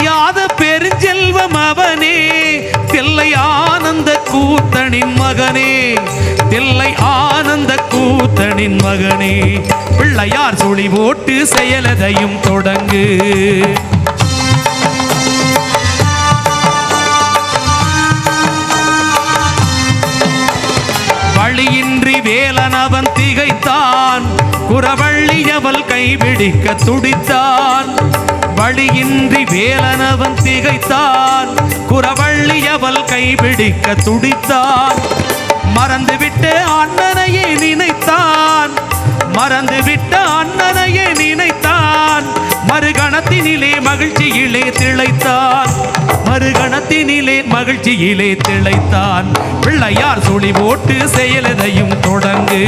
அழியாத பெருஞ்செல்வம் அவனே, தில்லை ஆனந்த கூத்தனின் மகனே, தில்லை ஆனந்த கூத்தனின் மகனே. பிள்ளையார் சுழி போட்டு செயலதையும் தொடங்கு. வழியின்றி வேலனவன் திகைத்தான், குறவள்ளி அவள் கைபிடிக்க துடித்தான். வழியின்றி வேலனவன் திகைத்தான், குறவள்ளி அவள் கைபிடிக்க துடித்தான். மறந்துவிட்ட அண்ணனையே நினைத்தான், மறந்துவிட்ட அண்ணனையே நினைத்தான். மறுகணத்தினிலே மகிழ்ச்சியிலே திளைத்தான், மறுகணத்தினிலே மகிழ்ச்சியிலே திளைத்தான். பிள்ளையார் சுழி போட்டு செயலதையும் தொடங்கு.